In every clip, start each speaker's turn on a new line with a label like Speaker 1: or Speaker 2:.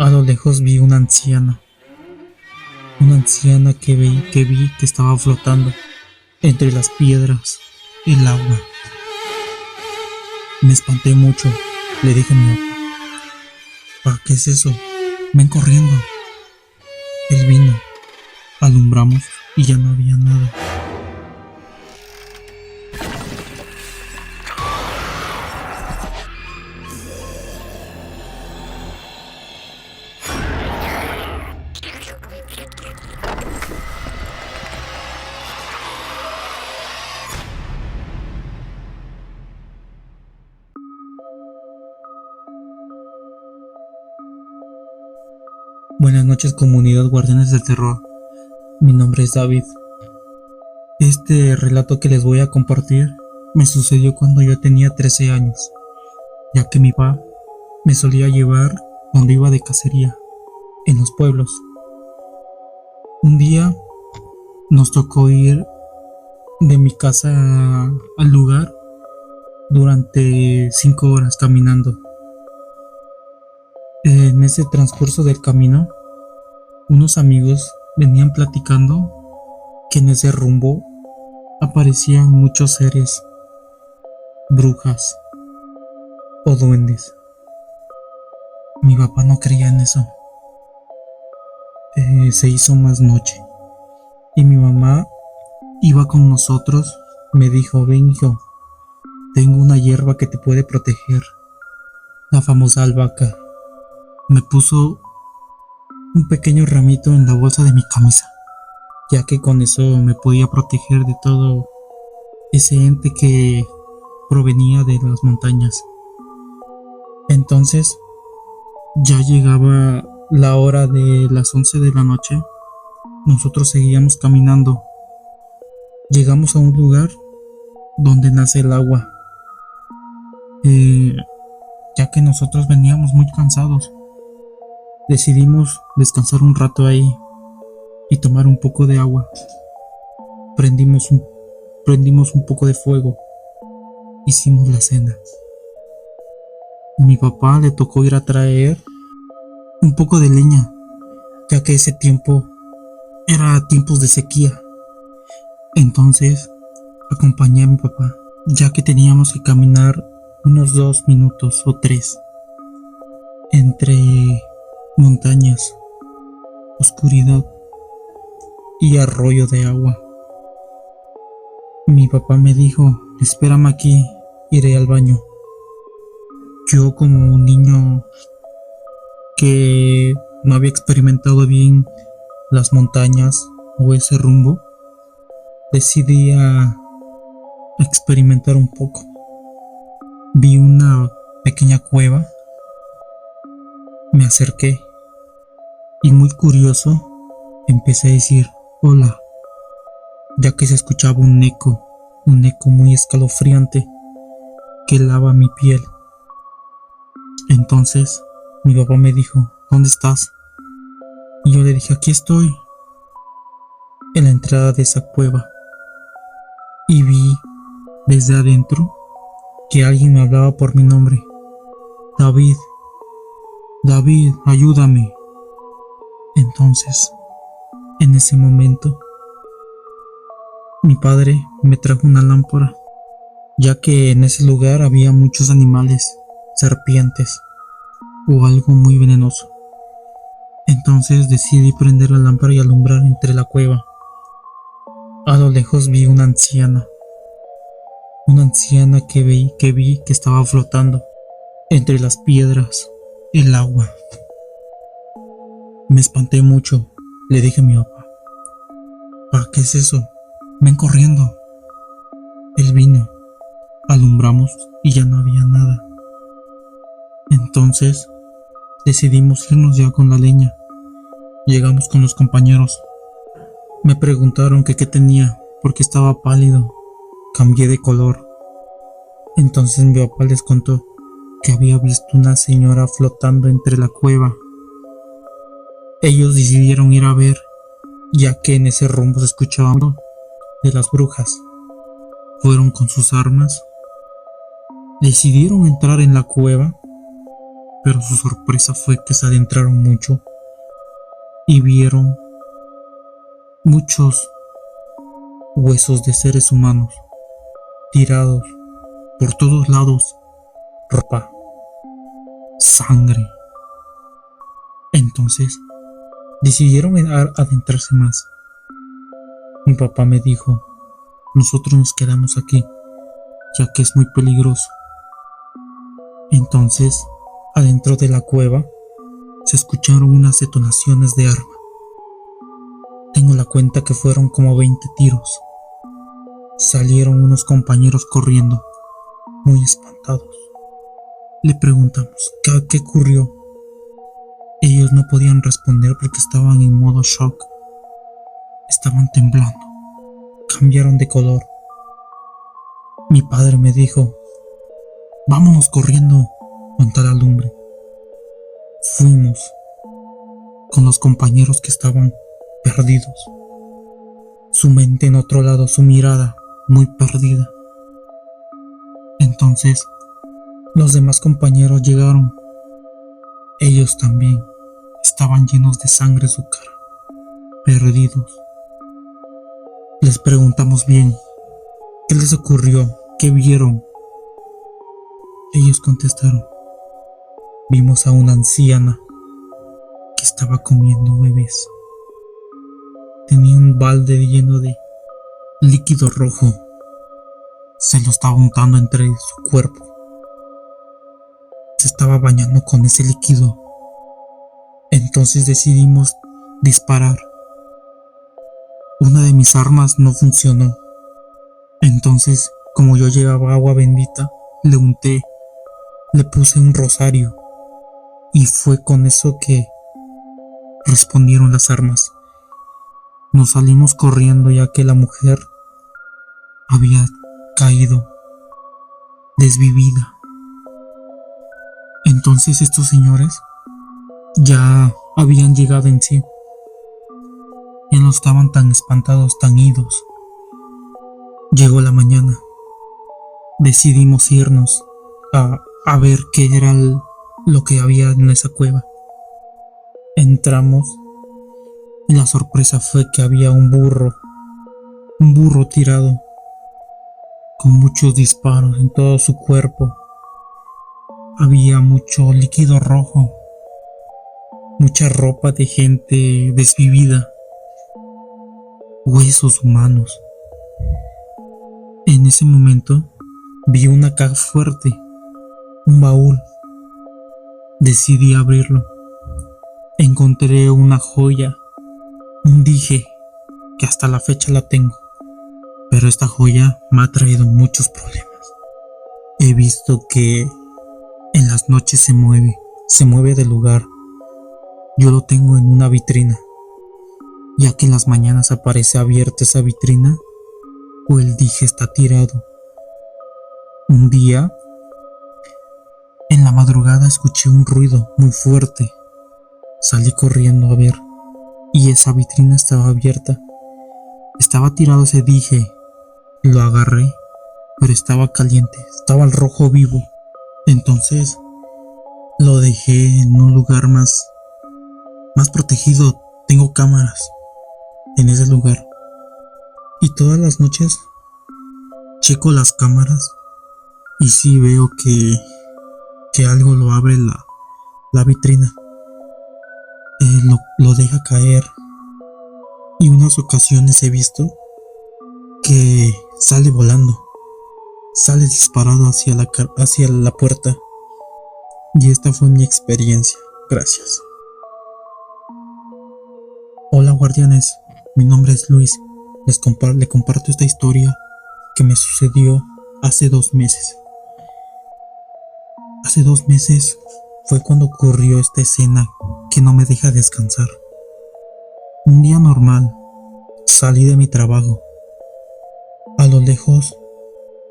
Speaker 1: A lo lejos vi una anciana que vi que estaba flotando entre las piedras, el agua. Me espanté mucho, le dije a mi papá: "¿Para qué es eso? Ven corriendo". Él vino, alumbramos y ya no había nada. Buenas noches, comunidad Guardianes del Terror. Mi nombre es David. Este relato que les voy a compartir me sucedió cuando yo tenía 13 años, ya que mi papá me solía llevar cuando iba de cacería en los pueblos. Un día nos tocó ir de mi casa al lugar durante 5 horas caminando. En ese transcurso del camino, unos amigos venían platicando que en ese rumbo aparecían muchos seres, brujas o duendes. Mi papá no creía en eso. Se hizo más noche y mi mamá iba con nosotros. Me dijo: "Ven, hijo, tengo una hierba que te puede proteger, la famosa albahaca". Me puso un pequeño ramito en la bolsa de mi camisa, ya que con eso me podía proteger de todo ese ente que provenía de las montañas. Entonces ya llegaba la hora de las 11 de la noche. Nosotros seguíamos caminando. Llegamos a un lugar donde nace el agua, ya que nosotros veníamos muy cansados. Decidimos descansar un rato ahí y tomar un poco de agua. Prendimos un poco de fuego. Hicimos la cena. Mi papá le tocó ir a traer un poco de leña, ya que ese tiempo era tiempos de sequía. Entonces acompañé a mi papá, ya que teníamos que caminar unos 2 minutos o 3 entre montañas, oscuridad y arroyo de agua. Mi papá me dijo: "Espérame aquí, iré al baño". Yo, como un niño que no había experimentado bien las montañas o ese rumbo, decidí a experimentar un poco. Vi una pequeña cueva, me acerqué y, muy curioso, empecé a decir hola, ya que se escuchaba un eco muy escalofriante que helaba mi piel. Entonces mi papá me dijo: "¿Dónde estás?". Y yo le dije: "Aquí estoy, en la entrada de esa cueva". Y vi desde adentro que alguien me hablaba por mi nombre: "David, David, ayúdame". Entonces, en ese momento, mi padre me trajo una lámpara, ya que en ese lugar había muchos animales, serpientes o algo muy venenoso. Entonces decidí prender la lámpara y alumbrar entre la cueva. A lo lejos vi una anciana que vi que estaba flotando entre las piedras, el agua. Me espanté mucho, le dije a mi papá: "¿Para qué es eso? Ven corriendo". Él vino, alumbramos y ya no había nada. Entonces decidimos irnos ya con la leña. Llegamos con los compañeros. Me preguntaron que qué tenía, porque estaba pálido. Cambié de color. Entonces mi papá les contó que había visto una señora flotando entre la cueva. Ellos decidieron ir a ver, ya que en ese rumbo se escuchaba algo de las brujas. Fueron con sus armas, decidieron entrar en la cueva pero su sorpresa fue que se adentraron mucho y vieron muchos huesos de seres humanos tirados por todos lados, ropa, sangre. Entonces decidieron adentrarse más. Mi papá me dijo: nosotros nos quedamos aquí, ya que es muy peligroso. Entonces, adentro de la cueva se escucharon unas detonaciones de arma. Tengo la cuenta que fueron como 20 tiros. Salieron unos compañeros corriendo, muy espantados. Le preguntamos qué ocurrió. Ellos no podían responder porque estaban en modo shock. Estaban temblando. Cambiaron de color. Mi padre me dijo: vámonos corriendo con la lumbre. Fuimos con los compañeros que estaban perdidos. Su mente en otro lado, su mirada muy perdida. Entonces, los demás compañeros llegaron. Ellos también estaban llenos de sangre en su cara, perdidos. Les preguntamos bien: ¿qué les ocurrió? ¿Qué vieron? Ellos contestaron: vimos a una anciana que estaba comiendo bebés. Tenía un balde lleno de líquido rojo. Se lo estaba untando entre su cuerpo. Se estaba bañando con ese líquido. Entonces decidimos disparar. Una de mis armas no funcionó. Entonces, como yo llevaba agua bendita, le unté, le puse un rosario, y fue con eso que respondieron las armas. Nos salimos corriendo ya que la mujer había caído desvivida. Entonces estos señores ya habían llegado en sí. Ya no estaban tan espantados, tan idos. Llegó la mañana. Decidimos irnos a ver qué era lo que había en esa cueva. Entramos y la sorpresa fue que había un burro tirado con muchos disparos en todo su cuerpo. Había mucho líquido rojo, mucha ropa de gente desvivida, huesos humanos. En ese momento vi una caja fuerte, un baúl. Decidí abrirlo. Encontré una joya, un dije, que hasta la fecha la tengo. Pero esta joya me ha traído muchos problemas. He visto que en las noches se mueve del lugar. Yo lo tengo en una vitrina, ya que en las mañanas aparece abierta esa vitrina o el dije está tirado. Un día, en la madrugada, escuché un ruido muy fuerte. Salí corriendo a ver y esa vitrina estaba abierta. Estaba tirado ese dije. Lo agarré, pero estaba caliente, estaba al rojo vivo. Entonces lo dejé en un lugar más protegido. Tengo cámaras en ese lugar y todas las noches checo las cámaras y sí veo que algo lo abre la vitrina. Lo deja caer y unas ocasiones he visto que sale volando, sale disparado hacia la puerta. Y esta fue mi experiencia. Gracias. Hola guardianes, mi nombre es Luis. Le comparto esta historia que me sucedió hace 2 meses. Hace 2 meses fue cuando ocurrió esta escena que no me deja descansar. Un día normal, salí de mi trabajo. A lo lejos,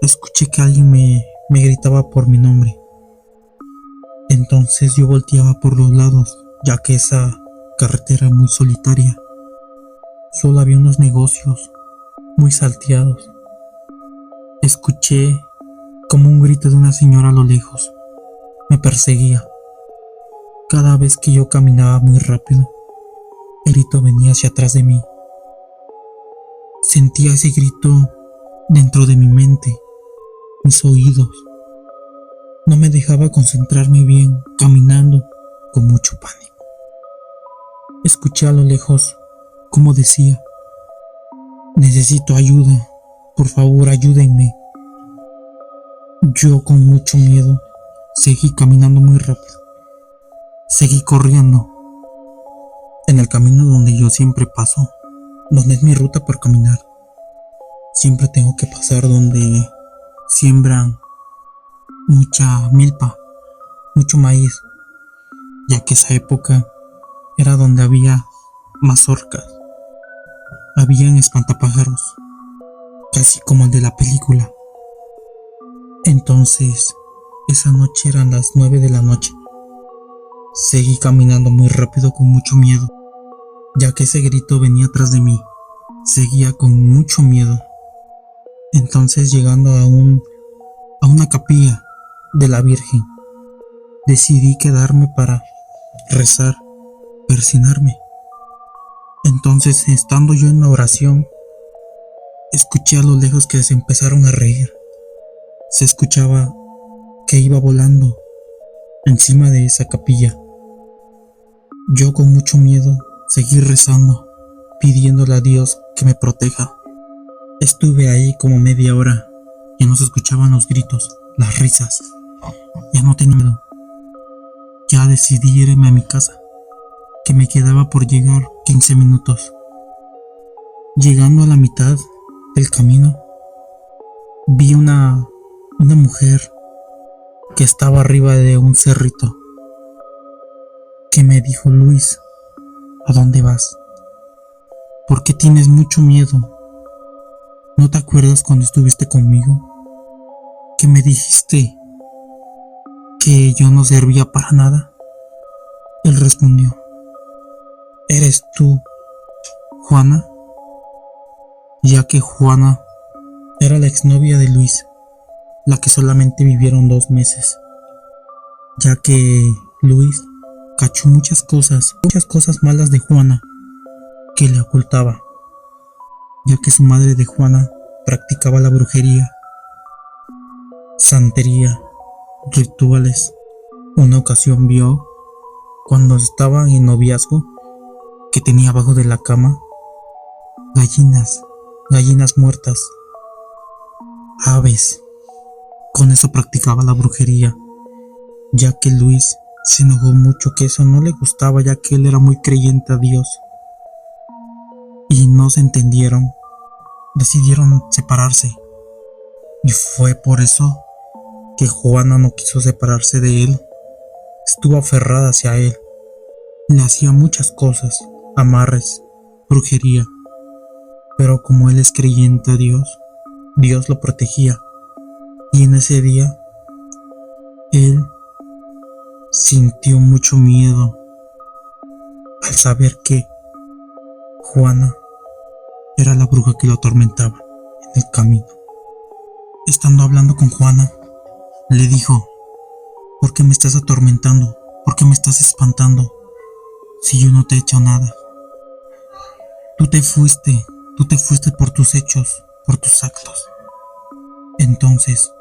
Speaker 1: escuché que alguien me gritaba por mi nombre. Entonces yo volteaba por los lados, ya que esa carretera muy solitaria. Solo había unos negocios muy salteados. Escuché como un grito de una señora a lo lejos. Me perseguía. Cada vez que yo caminaba muy rápido, el grito venía hacia atrás de mí. Sentía ese grito dentro de mi mente, mis oídos. No me dejaba concentrarme bien, caminando con mucho pánico. Escuché a lo lejos cómo decía: necesito ayuda, por favor ayúdenme. Yo con mucho miedo seguí caminando muy rápido. Seguí corriendo en el camino donde yo siempre paso, donde es mi ruta para caminar. Siempre tengo que pasar donde siembran mucha milpa, mucho maíz, ya que esa época era donde había mazorcas, habían espantapájaros, casi como el de la película. Entonces, esa noche eran las 9 de la noche. Seguí caminando muy rápido con mucho miedo, ya que ese grito venía atrás de mí. Seguía con mucho miedo. Entonces, llegando a una capilla de la Virgen, decidí quedarme para rezar, persinarme. Entonces, estando yo en la oración, escuché a lo lejos que se empezaron a reír. Se escuchaba que iba volando encima de esa capilla. Yo con mucho miedo seguí rezando, pidiéndole a Dios que me proteja. Estuve ahí como media hora. Ya no se escuchaban los gritos, las risas. Ya no tenía miedo. Ya decidí irme a mi casa, que me quedaba por llegar 15 minutos. Llegando a la mitad del camino, vi una mujer que estaba arriba de un cerrito, que me dijo: Luis, ¿a dónde vas? ¿Por qué tienes mucho miedo? ¿No te acuerdas cuando estuviste conmigo? Que me dijiste que yo no servía para nada. Él respondió: ¿eres tú, Juana? Ya que Juana era la exnovia de Luis, la que solamente vivieron 2 meses, ya que Luis cachó muchas cosas malas de Juana que le ocultaba, ya que su madre de Juana practicaba la brujería, santería, rituales. Una ocasión vio, cuando estaba en noviazgo, que tenía abajo de la cama gallinas muertas, aves. Con eso practicaba la brujería, ya que Luis se enojó mucho, que eso no le gustaba, ya que él era muy creyente a Dios. Y no se entendieron, decidieron separarse. Y fue por eso que Juana no quiso separarse de él. Estuvo aferrada hacia él. Le hacía muchas cosas, amarres, brujería. Pero como él es creyente a Dios, Dios lo protegía. Y en ese día, él sintió mucho miedo al saber que Juana era la bruja que lo atormentaba en el camino. Estando hablando con Juana, le dijo: ¿por qué me estás atormentando? ¿Por qué me estás espantando? Si yo no te he hecho nada. Tú te fuiste por tus hechos, por tus actos. Entonces,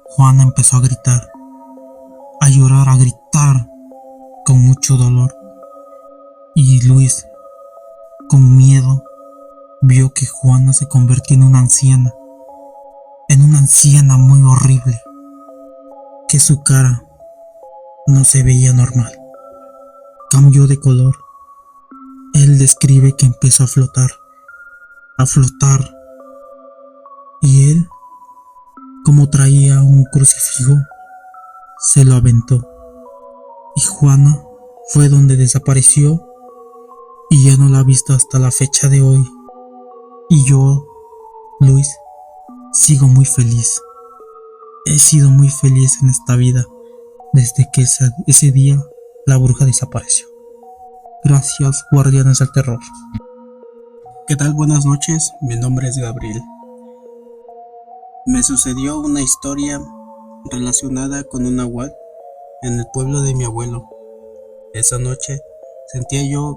Speaker 1: Juana empezó a gritar, a llorar, a gritar con mucho dolor. Y Luis, con miedo, vio que Juana se convertía en una anciana muy horrible, que su cara no se veía normal. Cambió de color. Él describe que empezó a flotar, y él, como traía un crucifijo, se lo aventó. Y Juana fue donde desapareció y ya no la ha visto hasta la fecha de hoy. Y yo, Luis, sigo muy feliz. He sido muy feliz en esta vida desde que ese día la bruja desapareció. Gracias, guardianes del terror.
Speaker 2: ¿Qué tal? Buenas noches, mi nombre es Gabriel. Me sucedió una historia relacionada con un nahual en el pueblo de mi abuelo. Esa noche sentía yo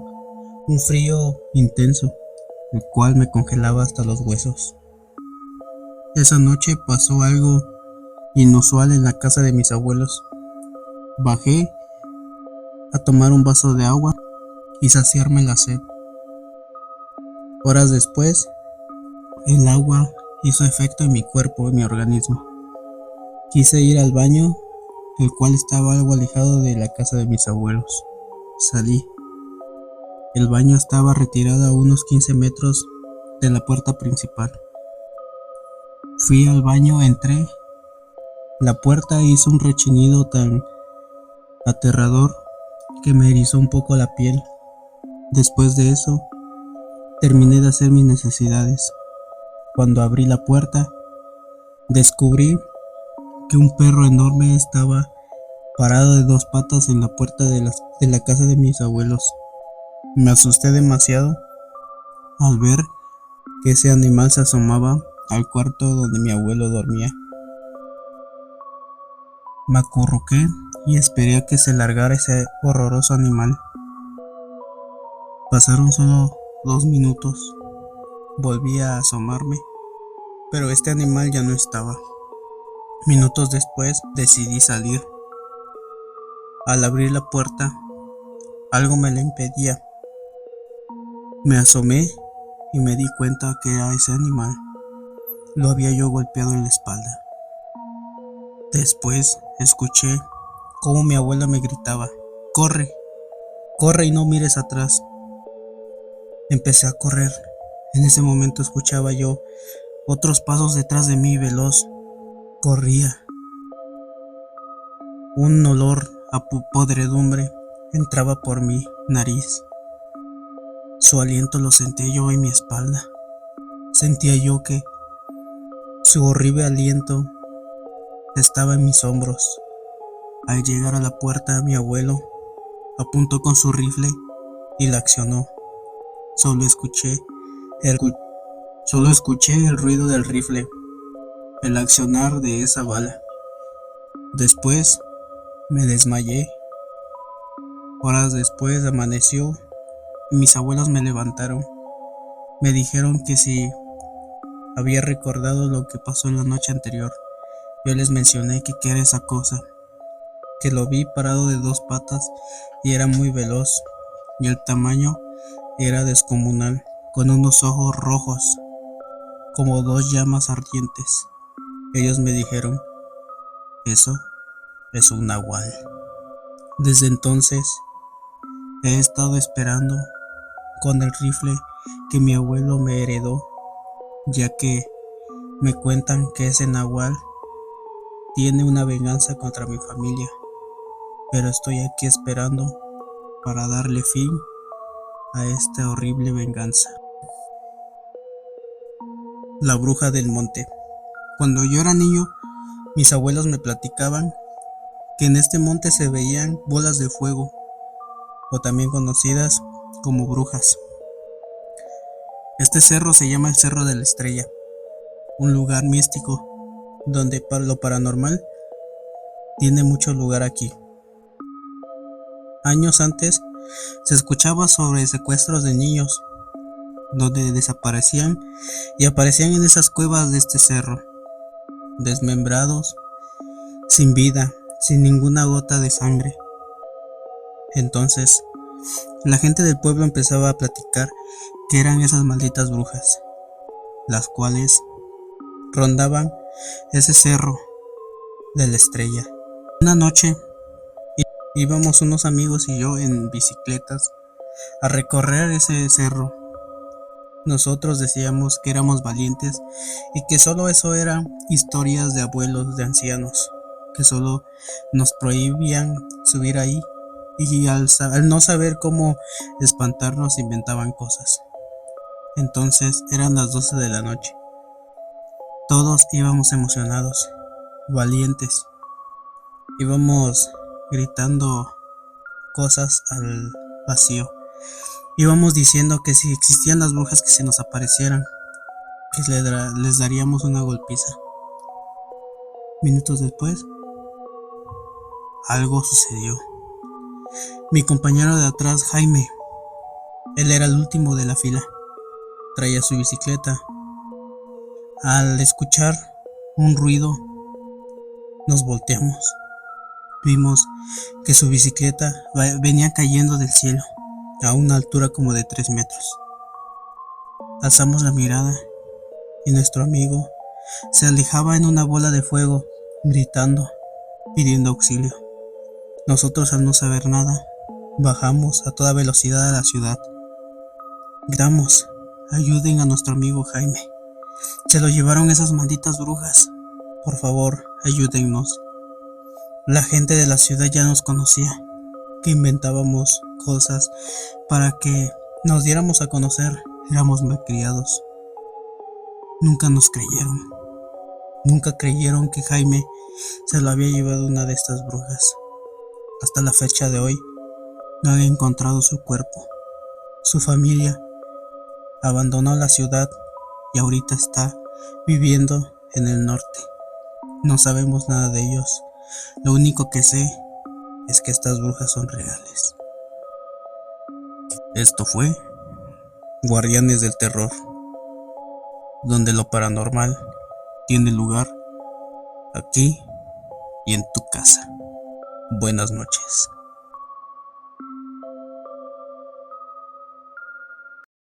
Speaker 2: un frío intenso, el cual me congelaba hasta los huesos. Esa noche pasó algo inusual en la casa de mis abuelos. Bajé a tomar un vaso de agua y saciarme la sed. Horas después, el agua hizo efecto en mi cuerpo, en mi organismo. Quise ir al baño, el cual estaba algo alejado de la casa de mis abuelos. Salí. El baño estaba retirado a unos 15 metros de la puerta principal. Fui al baño, entré. La puerta hizo un rechinido tan aterrador que me erizó un poco la piel. Después de eso, terminé de hacer mis necesidades. Cuando abrí la puerta, descubrí que un perro enorme estaba parado de dos patas en la puerta de la casa de mis abuelos. Me asusté demasiado al ver que ese animal se asomaba al cuarto donde mi abuelo dormía. Me acurruqué y esperé a que se largara ese horroroso animal. Pasaron solo 2 minutos. Volví a asomarme, pero este animal ya no estaba. Minutos después decidí salir. Al abrir la puerta, algo me la impedía. Me asomé y me di cuenta que a ese animal lo había yo golpeado en la espalda. Después escuché cómo mi abuela me gritaba: "Corre, corre y no mires atrás". Empecé a correr. En ese momento escuchaba yo otros pasos detrás de mí veloz. Corría. Un olor a podredumbre entraba por mi nariz. Su aliento lo sentía yo en mi espalda. Sentía yo que su horrible aliento estaba en mis hombros. Al llegar a la puerta, mi abuelo apuntó con su rifle y la accionó. Solo escuché el ruido del rifle, el accionar de esa bala. Después me desmayé. Horas después amaneció y mis abuelos me levantaron. Me dijeron que si había recordado lo que pasó en la noche anterior. Yo les mencioné que qué era esa cosa, que lo vi parado de dos patas y era muy veloz, y el tamaño era descomunal, con unos ojos rojos, como dos llamas ardientes. Ellos me dijeron: "Eso es un nahual". Desde entonces he estado esperando con el rifle que mi abuelo me heredó, ya que me cuentan que ese nahual tiene una venganza contra mi familia, pero estoy aquí esperando para darle fin a esta horrible venganza. La bruja del monte. Cuando yo era niño, mis abuelos me platicaban que en este monte se veían bolas de fuego, o también conocidas como brujas. Este cerro se llama el Cerro de la Estrella, un lugar místico donde lo paranormal tiene mucho lugar aquí. Años antes se escuchaba sobre secuestros de niños, donde desaparecían y aparecían en esas cuevas de este cerro, desmembrados, sin vida, sin ninguna gota de sangre. Entonces, la gente del pueblo empezaba a platicar que eran esas malditas brujas, las cuales rondaban ese cerro de la Estrella. Una noche íbamos unos amigos y yo en bicicletas a recorrer ese cerro. Nosotros decíamos que éramos valientes y que solo eso eran historias de abuelos, de ancianos, que solo nos prohibían subir ahí, y al no saber cómo espantarnos inventaban cosas. Entonces eran las 12 de la noche. Todos íbamos emocionados, valientes. Íbamos gritando cosas al vacío. Íbamos diciendo que si existían las brujas que se nos aparecieran, que les daríamos una golpiza. Minutos después, algo sucedió. Mi compañero de atrás, Jaime, él era el último de la fila. Traía su bicicleta. Al escuchar un ruido, nos volteamos. Vimos que su bicicleta venía cayendo del cielo, a una altura como de 3 metros. Alzamos la mirada y nuestro amigo se alejaba en una bola de fuego, gritando, pidiendo auxilio. Nosotros, al no saber nada, bajamos a toda velocidad a la ciudad. Gritamos: ayuden a nuestro amigo Jaime. Se lo llevaron esas malditas brujas. Por favor, ayúdennos. La gente de la ciudad ya nos conocía, que inventábamos cosas para que nos diéramos a conocer. Éramos malcriados. Nunca nos creyeron. Nunca creyeron que Jaime se lo había llevado una de estas brujas. Hasta la fecha de hoy no han encontrado su cuerpo. Su familia abandonó la ciudad y ahorita está viviendo en el norte. No sabemos nada de ellos. Lo único que sé es que estas brujas son reales. Esto fue Guardianes del Terror, donde lo paranormal tiene lugar aquí y en tu casa. Buenas noches.